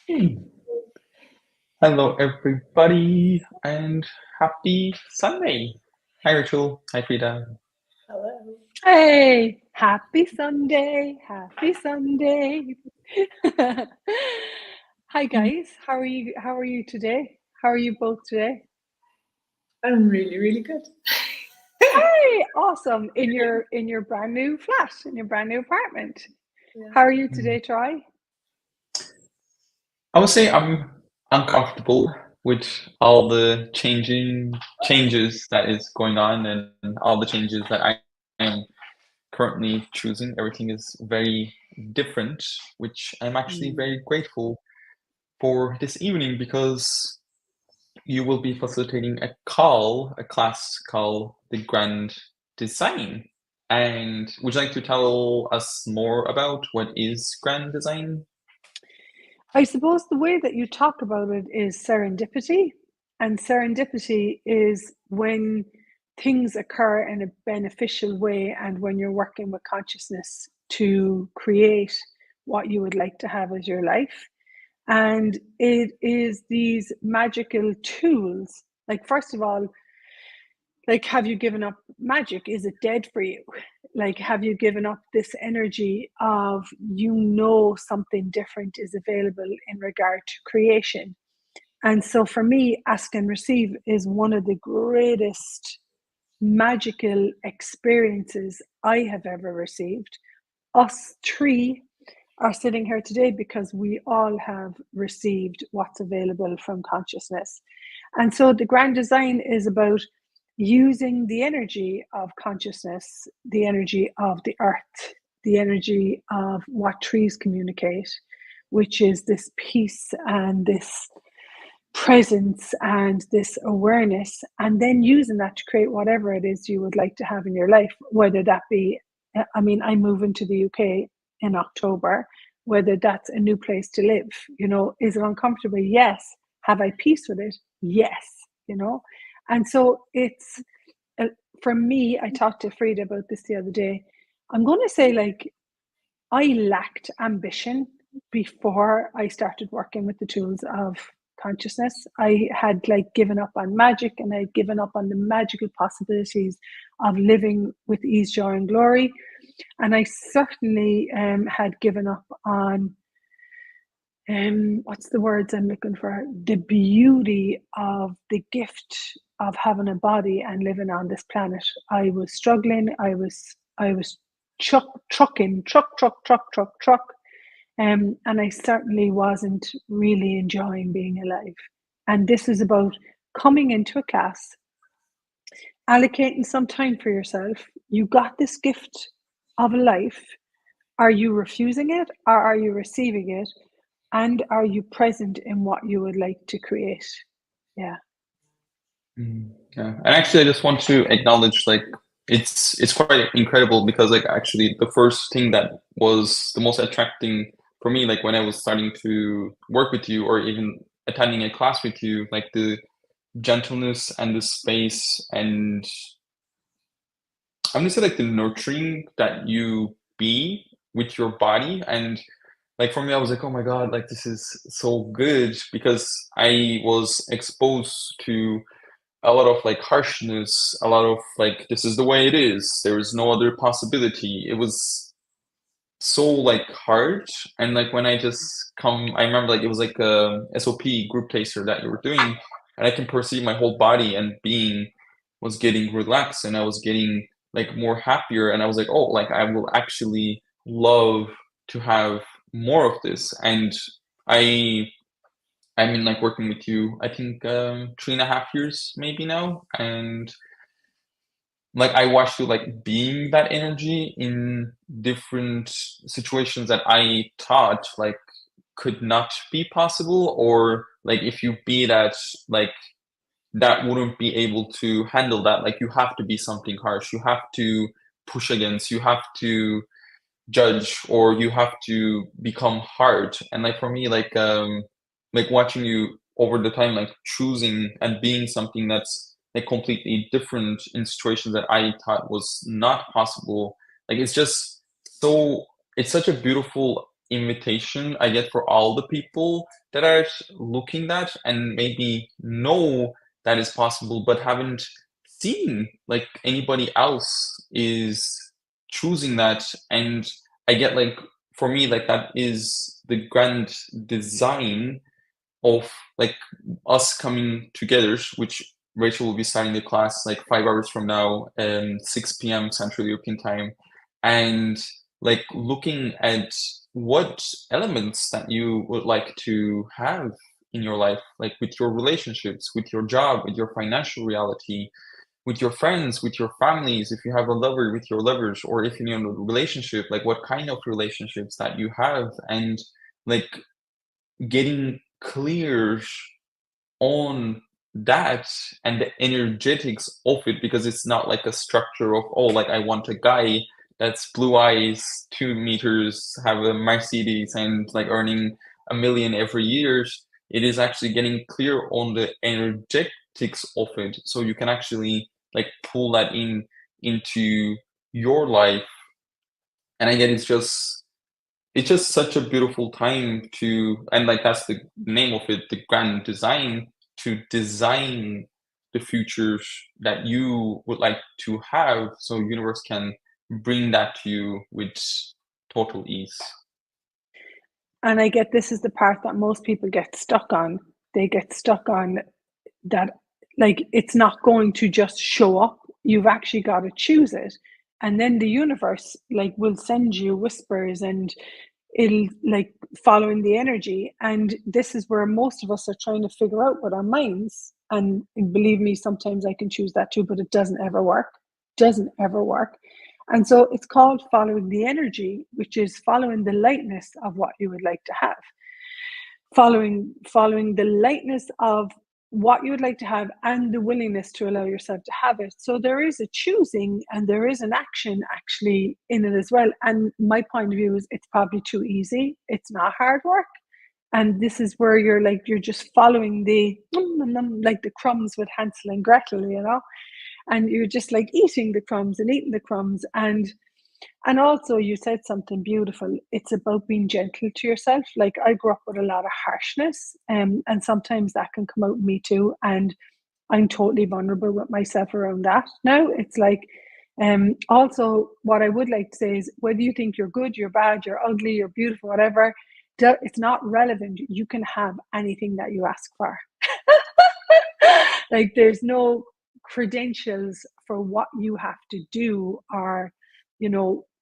Hmm. Hello, everybody, and happy Sunday. Hi, Rachel. Hi, Frida. Hello. Hey, happy Sunday. Happy Sunday. Hi guys. How are you today? How are you both today? I'm really, really good. Hey, awesome. In your brand new flat, in your brand new apartment. Yeah. How are you Hmm. today, Troy? I would say I'm uncomfortable with all the changes that is going on and all the changes that I am currently choosing. Everything is very different, which I'm actually Mm. very grateful for this evening because you will be facilitating a class called the Grand Design. And would you like to tell us more about what is grand design? I suppose the way that you talk about it is serendipity. And serendipity is when things occur in a beneficial way and when you're working with consciousness to create what you would like to have as your life. And it is these magical tools. Like, first of all, like, have you given up magic? Is it dead for you? Like, have you given up this energy of, something different is available in regard to creation? And so for me, ask and receive is one of the greatest magical experiences I have ever received. Us three are sitting here today because we all have received what's available from consciousness. And so the grand design is about using the energy of consciousness, the energy of the earth, the energy of what trees communicate, which is this peace and this presence and this awareness, and then using that to create whatever it is you would like to have in your life, whether that be, I mean, I'm moving to the UK in October, whether that's a new place to live, is it uncomfortable? Yes. Have I peace with it? Yes. you know and so it's, uh, for me, I talked to Frida about this the other day. I'm going to say, like, I lacked ambition before I started working with the tools of consciousness. I had, like, given up on magic, and I'd given up on the magical possibilities of living with ease, joy, and glory. And I certainly had given up on, what's the words I'm looking for? The beauty of the gift of having a body and living on this planet. I was struggling. I was truck. And I certainly wasn't really enjoying being alive. And this is about coming into a class, allocating some time for yourself. You got this gift of a life. Are you refusing it, or are you receiving it? And are you present in what you would like to create? Yeah. Yeah. And actually, I just want to acknowledge, like, it's quite incredible because, like, actually, the first thing that was the most attracting for me, like, when I was starting to work with you or even attending a class with you, like the gentleness and the space and I'm gonna say like the nurturing that you be with your body. And like for me, I was like, oh my God, like this is so good because I was exposed to a lot of like harshness, a lot of like this is the way it is. There is no other possibility. It was so like hard. And like when I just come, I remember like it was like a SOP group taster that you were doing, and I can perceive my whole body and being was getting relaxed, and I was getting like more happier, and I was like, oh, like I will actually love to have more of this. And I I mean like working with you, I think 3.5 years maybe now, and like I watched you like being that energy in different situations that I thought like could not be possible, or like if you be that, like that wouldn't be able to handle that. Like you have to be something harsh, you have to push against, you have to judge, or you have to become hard. And like for me, like watching you over the time, like choosing and being something that's like completely different in situations that I thought was not possible. Like it's just so it's such a beautiful invitation I get for all the people that are looking that and maybe know that is possible, but haven't seen like anybody else is choosing that. And I get like, for me, like that is the grand design of like us coming together, which Rachel will be starting the class like 5 hours from now, 6 p.m. Central European time, and like looking at what elements that you would like to have in your life, like with your relationships, with your job, with your financial reality, with your friends, with your families, if you have a lover, with your lovers, or if you're in a relationship, like what kind of relationships that you have, and like getting clear on that and the energetics of it, because it's not like a structure of, oh, like I want a guy that's blue eyes, 2 meters, have a Mercedes, and like earning 1 million every year. It is actually getting clear on the energetics of it, so you can actually like pull that into your life. And again, it's just such a beautiful time to, and like that's the name of it, the grand design, to design the futures that you would like to have, so universe can bring that to you with total ease. And I get this is the part that most people get stuck on. They get stuck on that, like, it's not going to just show up. You've actually got to choose it. And then the universe like will send you whispers, and it'll like following the energy. And this is where most of us are trying to figure out with our minds. And believe me, sometimes I can choose that too, but it doesn't ever work. Doesn't ever work. And so it's called following the energy, which is following the lightness of what you would like to have. Following the lightness of what you would like to have, and the willingness to allow yourself to have it. So there is a choosing and there is an action actually in it as well. And my point of view is it's probably too easy. It's not hard work. And this is where you're just following the like the crumbs with Hansel and Gretel, and you're just like eating the crumbs and eating the crumbs. And also, you said something beautiful. It's about being gentle to yourself. Like, I grew up with a lot of harshness, and sometimes that can come out in me too. And I'm totally vulnerable with myself around that. Now it's like, also, what I would like to say is, whether you think you're good, you're bad, you're ugly, you're beautiful, whatever, it's not relevant. You can have anything that you ask for. Like, there's no credentials for what you have to do, or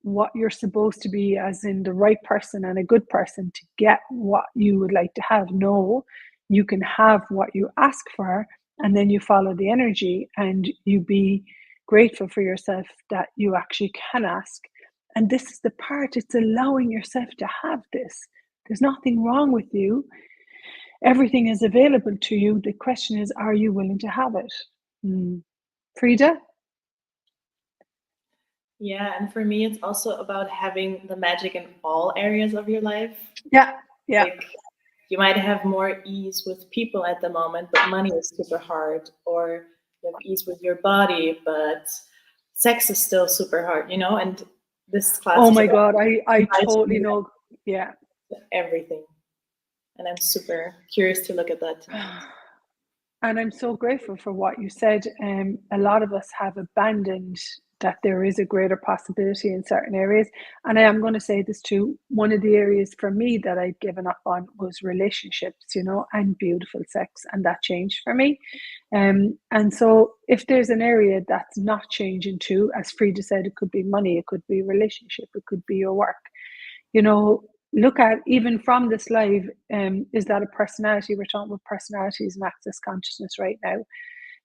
what you're supposed to be, as in the right person and a good person to get what you would like to have. No, you can have what you ask for, and then you follow the energy, and you be grateful for yourself that you actually can ask. And this is the part, it's allowing yourself to have this. There's nothing wrong with you. Everything is available to you. The question is, are you willing to have it? Frida? Yeah, and for me, it's also about having the magic in all areas of your life. Yeah. Like, you might have more ease with people at the moment, but money is super hard. Or you have ease with your body, but sex is still super hard, And this class Oh is my about God, I totally know. Yeah. everything. And I'm super curious to look at that tonight. And I'm so grateful for what you said. A lot of us have abandoned that there is a greater possibility in certain areas. And I am going to say this too. One of the areas for me that I'd given up on was relationships, and beautiful sex. And that changed for me. And so if there's an area that's not changing too, as Frida said, it could be money, it could be relationship, it could be your work. Look at, even from this live, is that a personality? We're talking about personalities and access consciousness right now.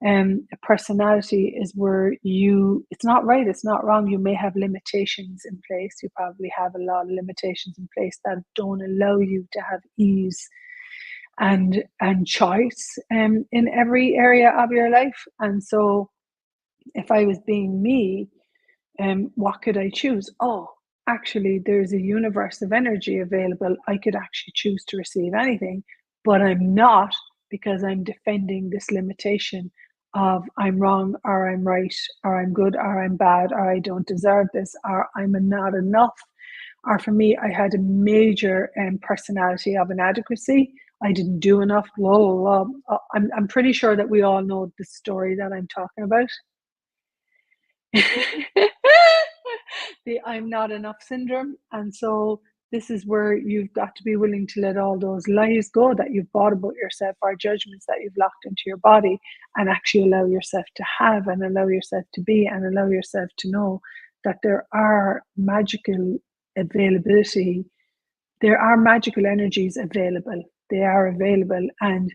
A personality is where it's not right, it's not wrong. You may have limitations in place. You probably have a lot of limitations in place that don't allow you to have ease and choice in every area of your life. And so if I was being me, what could I choose? Oh, actually, there's a universe of energy available. I could actually choose to receive anything, but I'm not, because I'm defending this limitation of I'm wrong, or I'm right, or I'm good, or I'm bad, or I don't deserve this, or I'm not enough, or for me, I had a major personality of inadequacy. I didn't do enough. Blah, blah, blah. I'm pretty sure that we all know the story that I'm talking about. The I'm not enough syndrome. And so this is where you've got to be willing to let all those lies go that you've bought about yourself, or judgments that you've locked into your body, and actually allow yourself to have, and allow yourself to be, and allow yourself to know that there are magical availability. There are magical energies available. They are available. And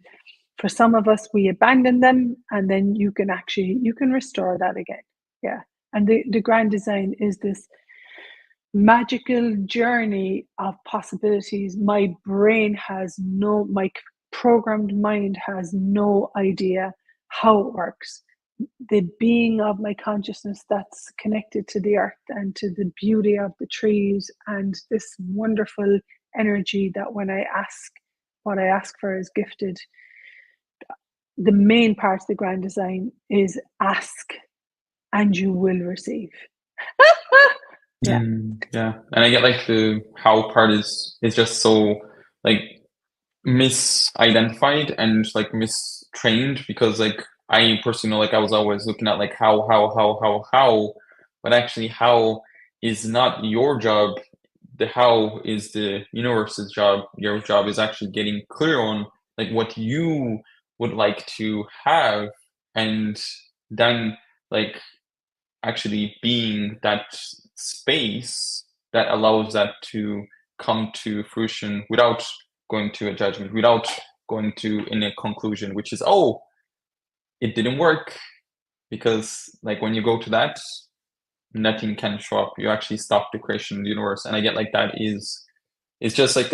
for some of us, we abandon them, and then you can restore that again. Yeah. And the grand design is this magical journey of possibilities. My programmed mind has no idea how it works. The being of my consciousness that's connected to the earth and to the beauty of the trees, and this wonderful energy that when I ask, what I ask for is gifted. The main part of the grand design is ask and you will receive. Yeah. Yeah. And I get like the how part is just so like misidentified and like mistrained, because like I personally know, like I was always looking at like how, but actually how is not your job. The how is the universe's job. Your job is actually getting clear on like what you would like to have, and then like actually being that space that allows that to come to fruition without going to a judgment, without going to in a conclusion, which is, oh, it didn't work. Because like when you go to that, nothing can show up. You actually stop the creation of the universe. And I get like that is, it's just like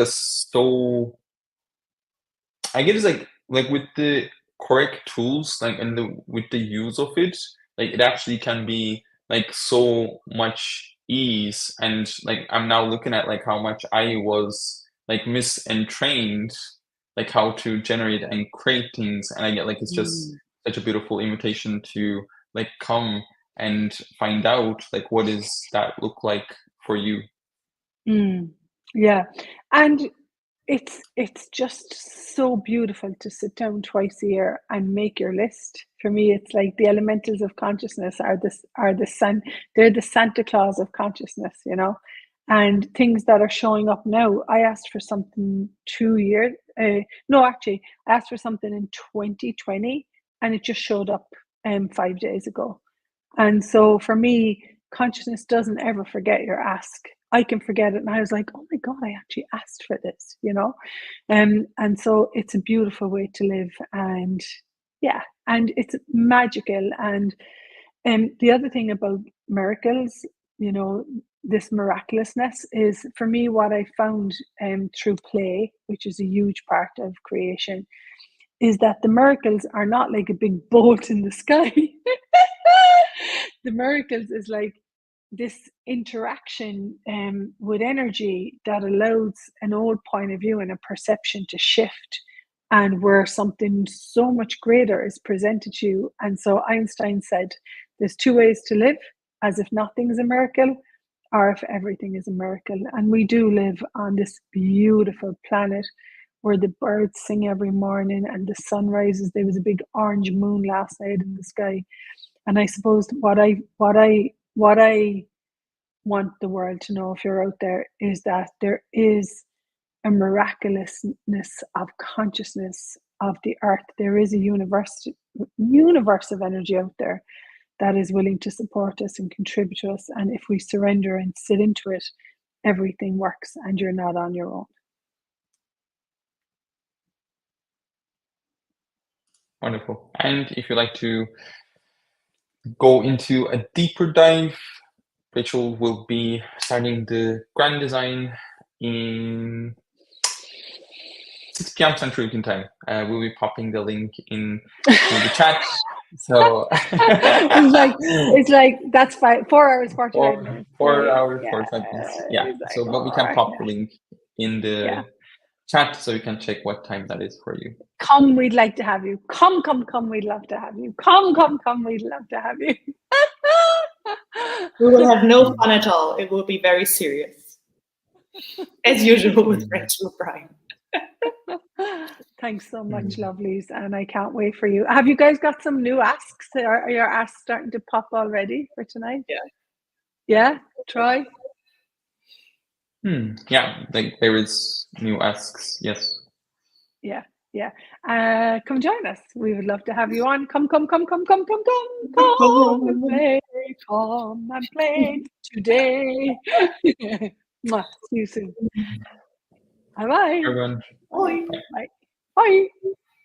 I get it's like with the correct tools, like with the use of it, like it actually can be like so much ease. And like I'm now looking at like how much I was like misentrained, like how to generate and create things. And I get like it's just such a beautiful invitation to like come and find out like what does that look like for you. Yeah. And it's just so beautiful to sit down twice a year and make your list. For me, it's like the elementals of consciousness they're the Santa Claus of consciousness, you know, and things that are showing up now. I asked for something 2 years. No, actually, I asked for something in 2020, and it just showed up 5 days ago. And so for me, consciousness doesn't ever forget your ask. I can forget it. And I was like, oh my God, I actually asked for this, you know? And so it's a beautiful way to live. And yeah, and it's magical. And the other thing about miracles, you know, this miraculousness is, for me, what I found through play, which is a huge part of creation, is that the miracles are not like a big bolt in the sky. The miracles is like this interaction with energy that allows an old point of view and a perception to shift, and where something so much greater is presented to you. And so Einstein said, there's two ways to live: as if nothing's a miracle, or if everything is a miracle. And we do live on this beautiful planet where the birds sing every morning and the sun rises. There was a big orange moon last night in the sky. And I suppose what I want the world to know, if you're out there, is that there is a miraculousness of consciousness of the earth. There is a universe of energy out there that is willing to support us and contribute to us. And if we surrender and sit into it, everything works and you're not on your own. Wonderful. And if you'd like to go into a deeper dive, Rachel will be starting the grand design in 6 p.m. Central European Time. We'll be popping the link in the chat. So it's like that's 4 hours, 45 minutes. 4 hours, 45 minutes. Yeah. So, but we can pop the link in the chat so you can check what time that is for you. Come, we'd like to have you. Come, we'd love to have you. Come, we'd love to have you. We will have no fun at all. It will be very serious. as usual with Rachel Bryan. Thanks so much, lovelies, and I can't wait for you. Have you guys got some new asks? Are your asks starting to pop already for tonight? Yeah, Troy? Yeah, like there is new asks. Yes. Yeah. Come join us. We would love to have you on. Come and play. Come and play today. Mwah. See you soon. Bye-bye. Everyone. Bye. Bye.